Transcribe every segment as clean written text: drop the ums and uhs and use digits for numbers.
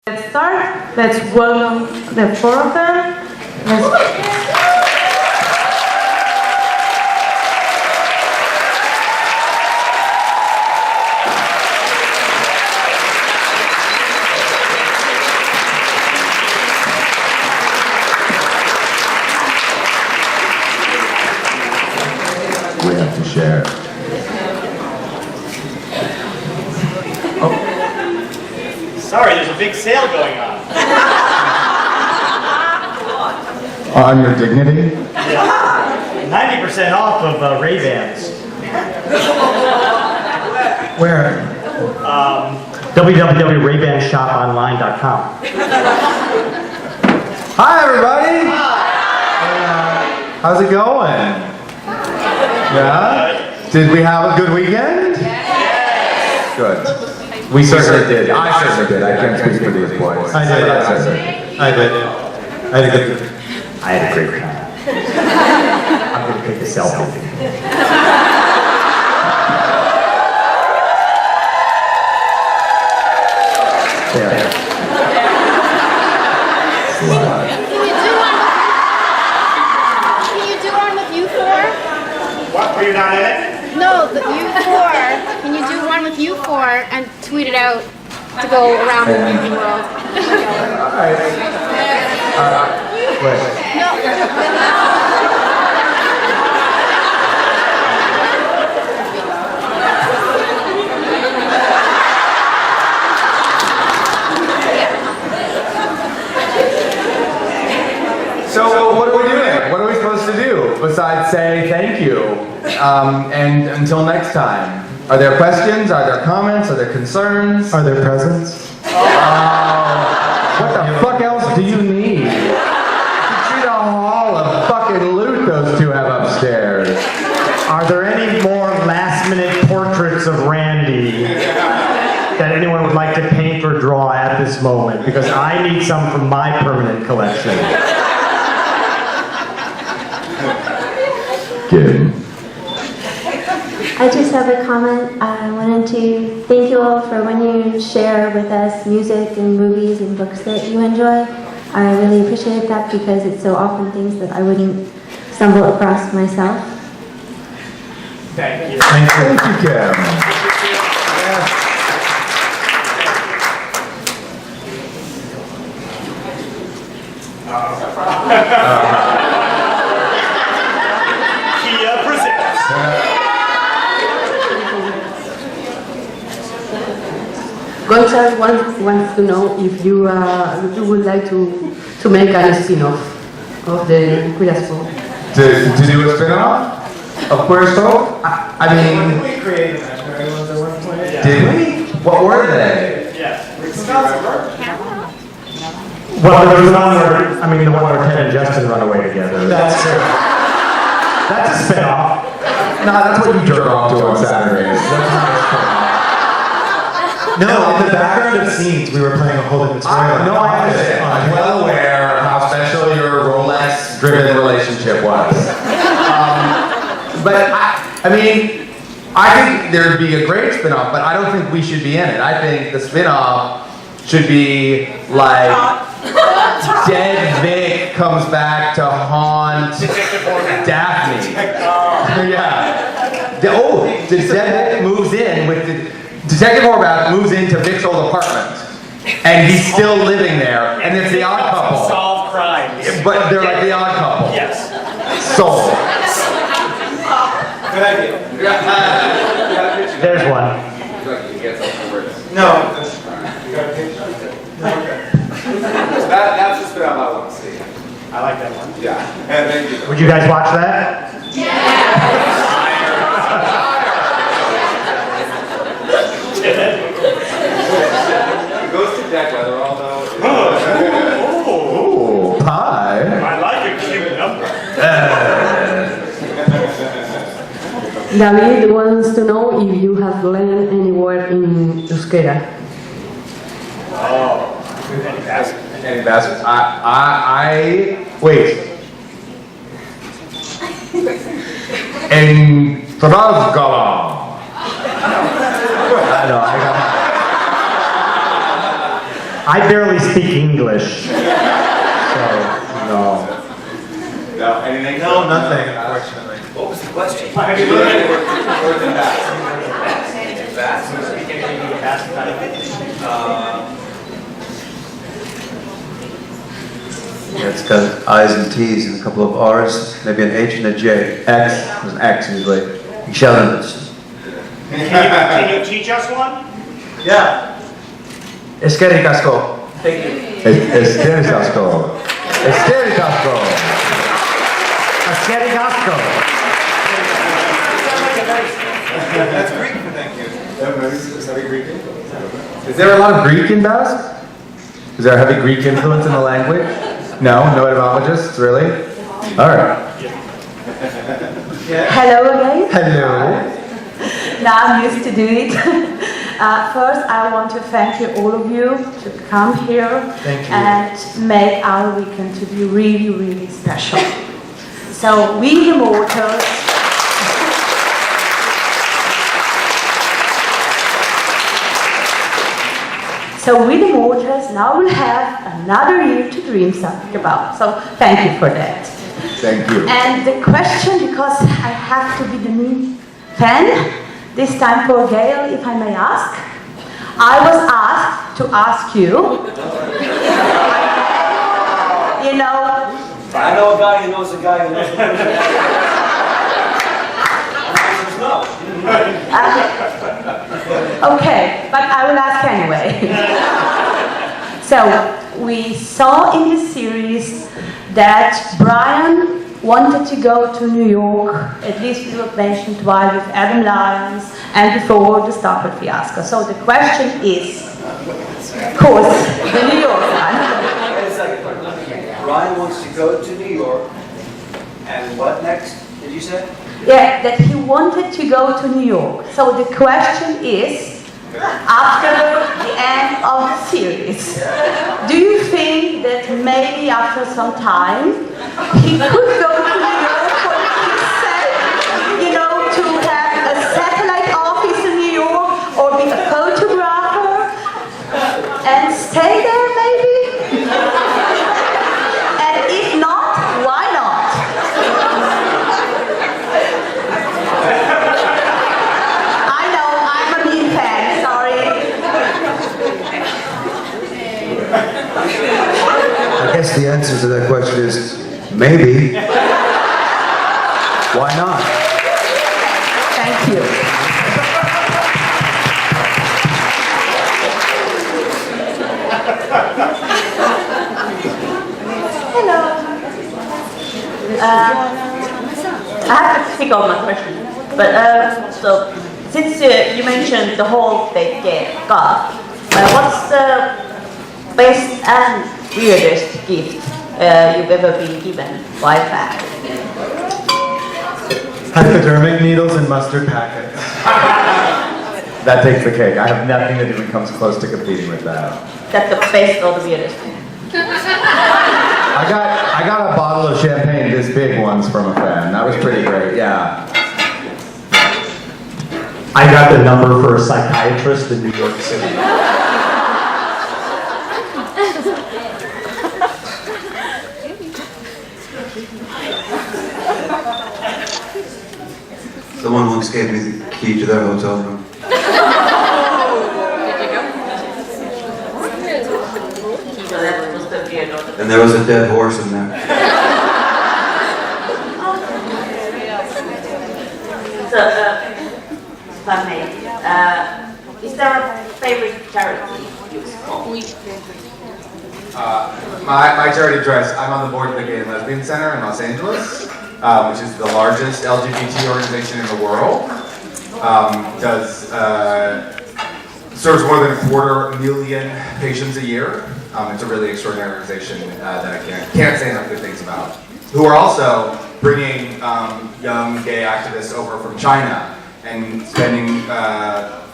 Let's start. Let's welcome the four of them. We have to share. Sorry, there's a big sale going on. On your dignity? Yeah. 90% off of Ray-Bans. Where? www.raybanshoponline.com. Hi, everybody. How's it going? Yeah? Did we have a good weekend? Yes. Good. We certainly did. I certainly did. I can't speak for these boys. I did. I had a great time. I'm going to take a selfie. There. Can you do one with you four? What? Were you not in it? No, the you four. Can you do one with you four and tweet it out to go around the world? No. So what are we doing? What are we supposed to do besides say thank you? And until next time. Are there questions? Are there comments? Are there concerns? Are there presents? What the fuck else do you need? You treat a haul of fucking loot those two have upstairs. Are there any more last-minute portraits of Randy that anyone would like to paint or draw at this moment? Because I need some from my permanent collection. Good. I just have a comment. I wanted to thank you all for when you share with us music and movies and books that you enjoy. I really appreciate that because it's so often things that I wouldn't stumble across myself. Thank you. Thank you, Kim. Kia presents. Gonzalo wants to know if you would like to make a spin-off of the Queer as Folk. To do a spin-off of Queer as Folk? I mean, We created that, ones at one point. did we? What were they? Yes. Well, there was one where, the one where Ted and Justin run away together. That's true. That's a spin-off. No, that's what you jerk off to on Saturdays. That's not a spin-off. No, in the background of scenes, we were playing a whole different story. I understand. I'm well aware of how special your Rolex-driven relationship was. But I think there'd be a great spin-off, but I don't think we should be in it. I think the spin-off should be like Dead Vic comes back to haunt Daphne. Yeah. Dead Vic moves in with the Detective Horvath moves into Vic's old apartment, and he's still living there, and it's the odd couple. Solve crimes. But they're like the odd couple. Yes. Soul. Good idea. There's one. No. That's the spin-off I want to see. I like that one. Yeah. And thank you. Would you guys watch that? It goes to deck whether all know. Ooh, pie. I like a cute number. David wants to know if you have learned any word in Euskera. Oh. Any bastards? Wait. En Trasgala. I barely speak English. So, no. No, anything? No, nothing, unfortunately. What was the question? Have you learned more than that? Yeah, it's got I's and T's and a couple of R's, maybe an H and a J. X. There's an X usually. Excellent. Can you teach us one? Yeah. Esqueri casco. Thank you. Esteritasco. Esteritasco. Ascetigasco. That's Greek for thank you. Is that a Greek? Is there a lot of Greek in Basque? Is there a heavy Greek influence in the language? No etymologists, really? All right. Hello again. Hello. Now I'm used to do it. First, I want to thank you, all of you, to come here and make our weekend to be really, really special. So, we the Mortals. So, we the Mortals now will have another year to dream something about. So, thank you for that. Thank you. And the question, because I have to be the new fan, this time for Gail, if I may ask. I was asked to ask you, you know... I know a guy who knows a guy who knows a guy. No. Okay, but I will ask anyway. So, we saw in this series that Brian wanted to go to New York, at least it was mentioned twice with Adam Lyons and before the Stockholm fiasco. So the question is, of course, the New York one. Wait a second. Brian wants to go to New York, and what next, did you say? Yeah, that he wanted to go to New York. So the question is, after the end of the series, do you think that maybe after some time he could go to New York for himself, you know, to have a satellite office in New York or be a photographer and stay there maybe? And if not, why not? I guess the answer to that question is maybe. Why not? Thank you. Hello. I have to pick on my question. But so since you mentioned the whole they got, what's the best and weirdest gift you've ever been given by a fan? Hypodermic needles and mustard packets. That takes the cake. I have nothing that even comes close to competing with that. That's the best or the weirdest? I got a bottle of champagne this big once from a fan. That was pretty great, yeah. I got the number for a psychiatrist in New York City. Someone once gave me the key to their hotel room. And there was a dead horse in there. So, if I may, is there a favorite charity you support? My charity dress, I'm on the board of the Gay and Lesbian Center in Los Angeles, which is the largest LGBT organization in the world. Serves more than 250,000 patients a year. It's a really extraordinary organization that I can't say enough good things about. Who are also bringing young gay activists over from China and spending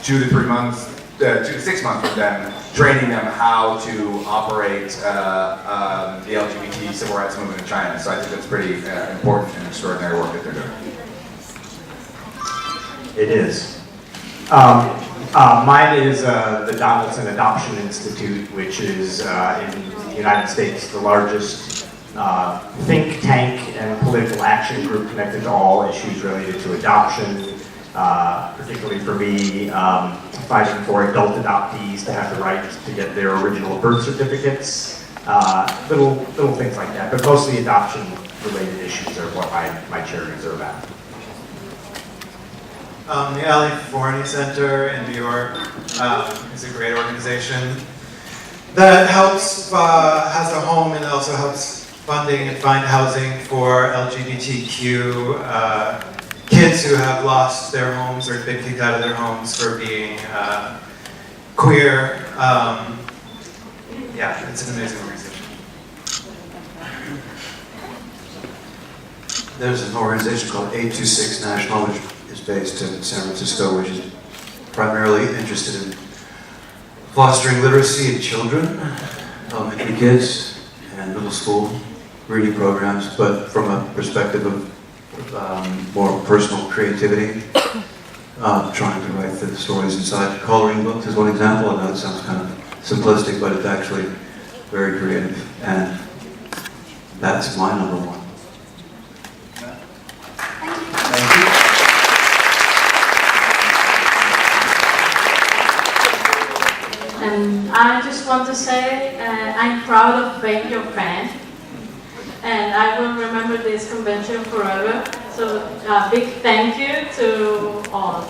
2 to 6 months with them, training them how to operate the LGBT civil rights movement in China. So I think that's pretty important and extraordinary work that they're doing. It is. Mine is the Donaldson Adoption Institute, which is in the United States the largest think tank and political action group connected to all issues related to adoption, particularly for me, fighting for adult adoptees to have the right to get their original birth certificates, little things like that, but mostly adoption-related issues are what my charities are about. The Alley Forney Center in New York is a great organization that helps, has a home and also helps funding and find housing for LGBTQ kids who have lost their homes or been kicked out of their homes for being queer. Yeah, it's an amazing organization. There's an organization called 826 National, which is based in San Francisco, which is primarily interested in fostering literacy in children, elementary kids, and middle school reading programs, but from a perspective of more personal creativity. Trying to write the stories inside coloring books is one example. I know it sounds kind of simplistic, but it's actually very creative, and that's my number one. And I just want to say I'm proud of being your friend, and I will remember this convention forever. So big thank you to all.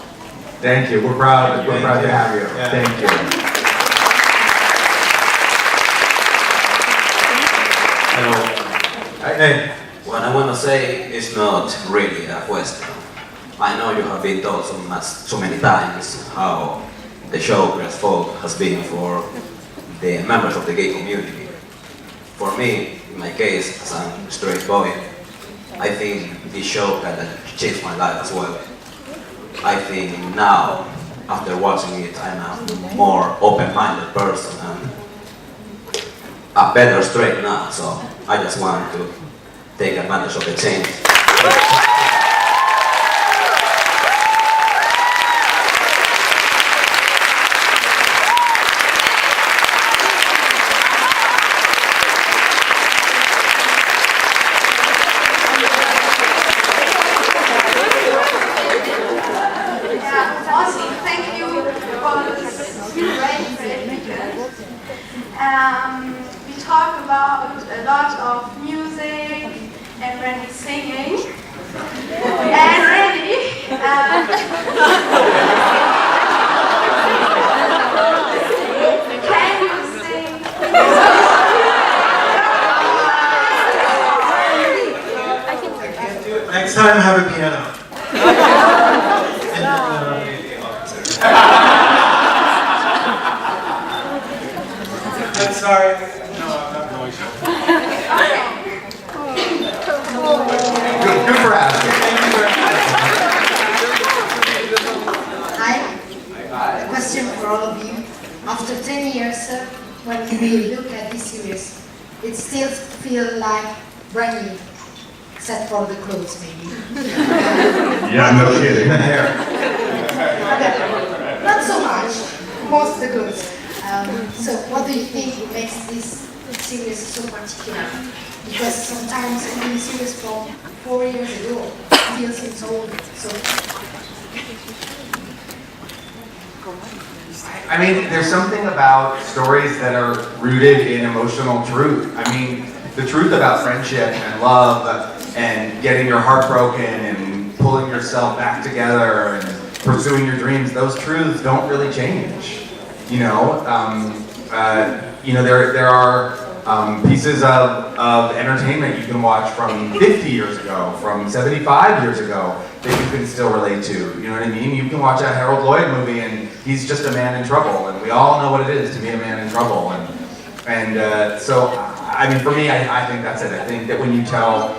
Thank you. We're proud. We're proud to have you. Yeah. Thank you. Hello. Hey. What I want to say is not really a question. I know you have been told so many times how the show Grass Folk has been for the members of the gay community. For me, in my case, as a straight boy, I think this show kind of changed my life as well. I think now, after watching it, I'm a more open-minded person and a better straight now, so I just want to take advantage of the change. Awesome, thank you for this great presentation. We talk about a lot of music and Randy singing. And Randy, can you sing? Next time, have a piano. I'm sorry. No, I'm not going to. Good for asking. Hi. A question for all of you. After 10 years, when we look at this series, it still feels like brand new, except for the clothes, maybe. Yeah, no kidding. Not so much, most the clothes. So what do you think makes this series so particular? Because sometimes even series from 4 years ago feels it's old. So I mean, there's something about stories that are rooted in emotional truth. I mean, the truth about friendship and love and getting your heart broken and pulling yourself back together and pursuing your dreams, those truths don't really change. You know, there are pieces of entertainment you can watch from 50 years ago, from 75 years ago, that you can still relate to. You know what I mean? You can watch a Harold Lloyd movie and he's just a man in trouble, and we all know what it is to be a man in trouble. So, I mean, for me, I think that's it. I think that when you tell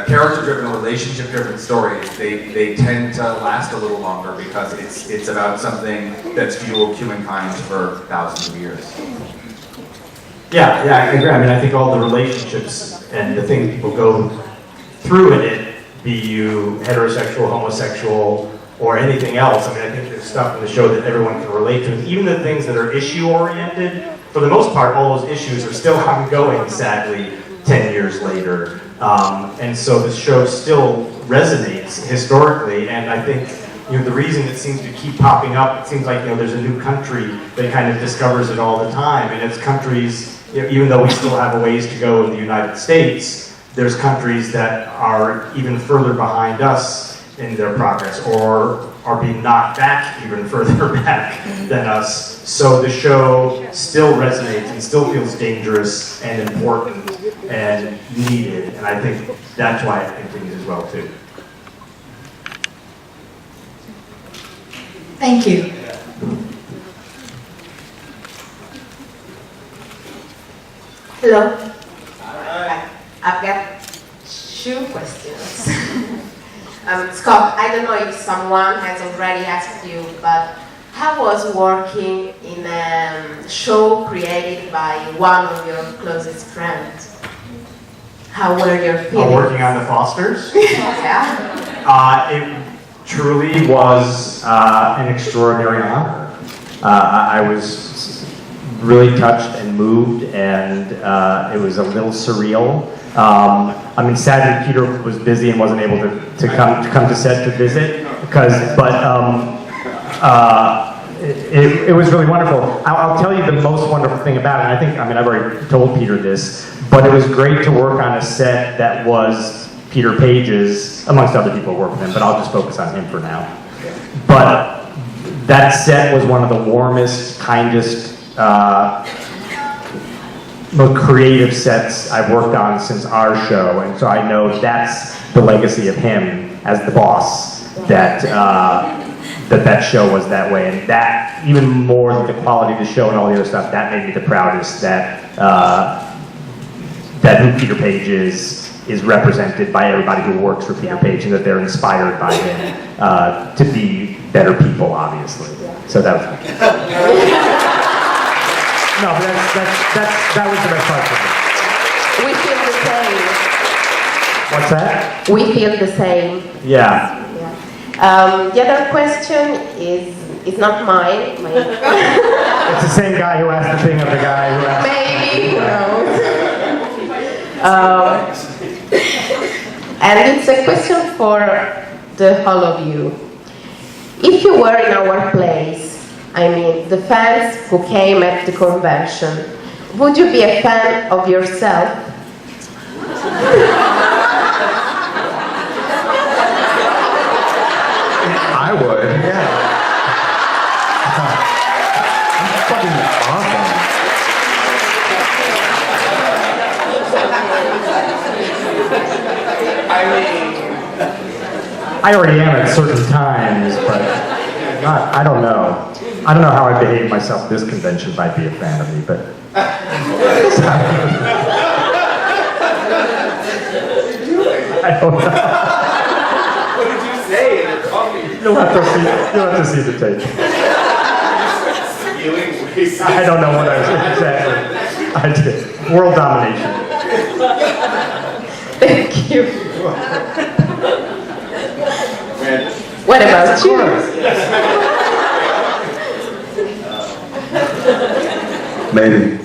character-driven, relationship-driven stories, they tend to last a little longer because it's about something that's fueled humankind for thousands of years. Yeah, I agree. I mean, I think all the relationships and the things people go through in it, be you heterosexual, homosexual, or anything else. I mean, I think there's stuff in the show that everyone can relate to. Even the things that are issue-oriented, for the most part, all those issues are still ongoing, sadly, 10 years later. And so the show still resonates historically, and I think the reason it seems to keep popping up, it seems like there's a new country that kind of discovers it all the time, and it's countries, even though we still have a ways to go in the United States, there's countries that are even further behind us in their progress, or are being knocked back even further back than us. So the show still resonates and still feels dangerous and important and needed, and I think that's why it continues as well too. Thank you. Hello. I've got two questions. Scott, I don't know if someone has already asked you, but how was working in a show created by one of your closest friends? How were your feelings? Working on the Fosters? Yeah. It truly was an extraordinary honor. I was really touched and moved, and it was a little surreal. Sadly Peter was busy and wasn't able to come to set to visit, it was really wonderful. I'll tell you the most wonderful thing about it, and I've already told Peter this, but it was great to work on a set that was Peter Page's, amongst other people who work with him, but I'll just focus on him for now. But that set was one of the warmest, kindest, most creative sets I've worked on since our show, and so I know that's the legacy of him as the boss, that show was that way, and that, even more than the quality of the show and all the other stuff, that made me the proudest that who Peter Page is represented by everybody who works for Peter Page, and that they're inspired by him to be better people, obviously. So that was no, but that was the best part for me. We feel the same. What's that? We feel the same. Yeah. The other question is not mine. It's the same guy who asked the thing of the guy who asked. Maybe, who knows? And it's a question for the whole of you. If you were in our place, the fans who came at the convention, would you be a fan of yourself? I would, yeah. That's fucking awesome. I already am at certain times, but I don't know. I don't know how I behave myself at this convention might be a fan of me, but... I don't know. What did you say in your coffee? You'll have to see the tape. I don't know what I was exactly. I did. World domination. Thank you. What about you? Maybe.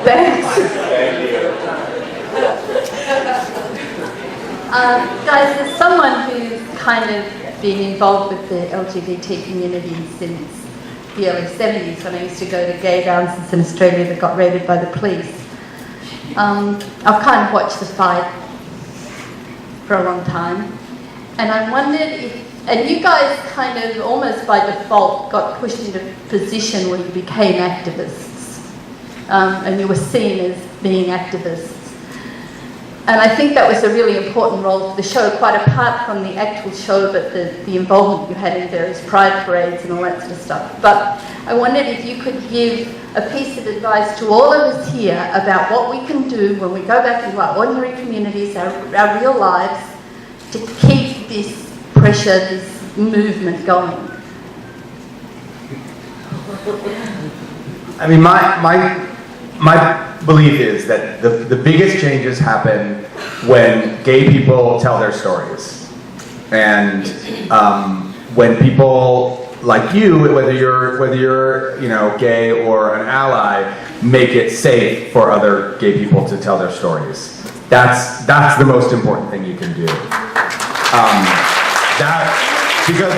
Thanks. Guys, as someone who's kind of been involved with the LGBT community since the early 70s, when I used to go to gay dances in Australia that got raided by the police, I've kind of watched the fight for a long time, and I wondered if, and you guys kind of almost by default got pushed into a position where you became activists, and you were seen as being activists. And I think that was a really important role for the show, quite apart from the actual show, but the involvement you had in various pride parades and all that sort of stuff. But I wondered if you could give a piece of advice to all of us here about what we can do when we go back into our ordinary communities, our real lives, to keep this pressure, this movement going. I mean, my belief is that the biggest changes happen when gay people tell their stories. And when people like you, whether you're gay or an ally, make it safe for other gay people to tell their stories. That's the most important thing you can do. Because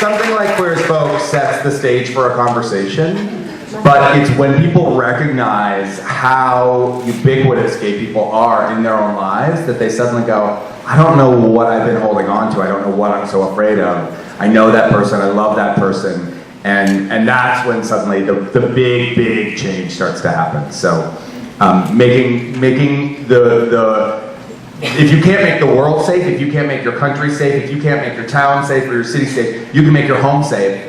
something like Queer as Folk sets the stage for a conversation, but it's when people recognize how ubiquitous gay people are in their own lives that they suddenly go, I don't know what I've been holding on to, I don't know what I'm so afraid of. I know that person, I love that person, and that's when suddenly the big change starts to happen. So making if you can't make the world safe, if you can't make your country safe, if you can't make your town safe or your city safe, you can make your home safe.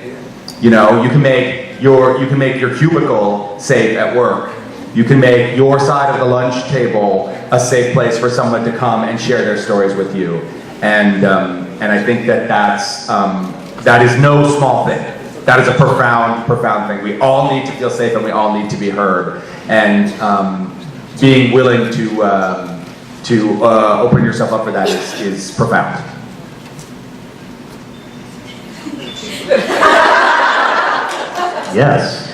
You can make your cubicle safe at work. You can make your side of the lunch table a safe place for someone to come and share their stories with you. And I think that is no small thing. That is a profound thing. We all need to feel safe and we all need to be heard. And being willing to open yourself up for that is profound. Yes.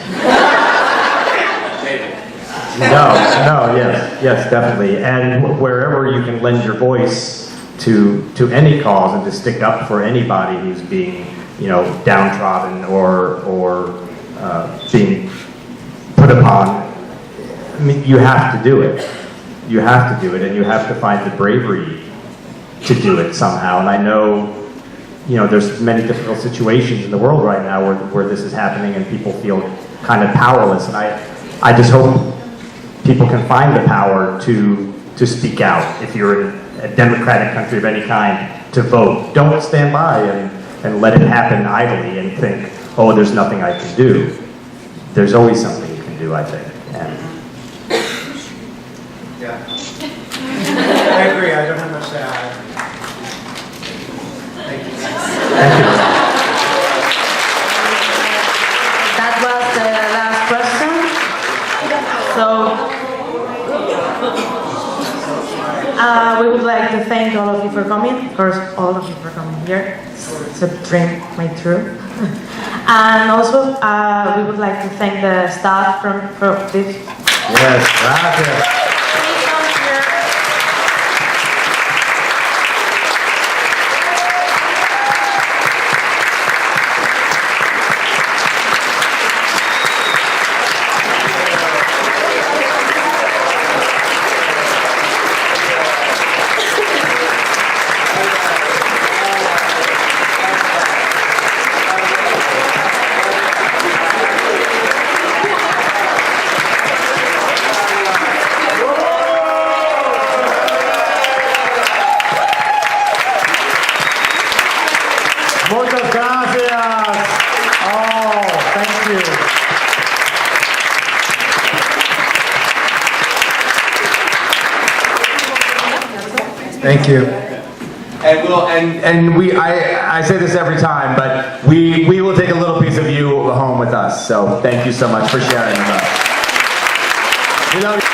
Yes, definitely. And wherever you can lend your voice to any cause and to stick up for anybody who's being, downtrodden or being put upon, I mean, you have to do it. You have to do it, and you have to find the bravery to do it somehow. And I know, there's many difficult situations in the world right now where this is happening and people feel kind of powerless. And I just hope people can find the power to speak out. If you're in a democratic country of any kind, to vote. Don't stand by and let it happen idly and think, oh, there's nothing I can do. There's always something you can do, I think. Yeah. I agree, I don't have much to add. Thank you. That was the last question. So, we would like to thank all of you for coming. Of course, all of you for coming here. It's a dream made true. And also, we would like to thank the staff from this. Yes, gracias. Muchas gracias. Oh, thank you. Thank you. I say this every time, but we will take a little piece of you home with us. So thank you so much for sharing with us. We love you.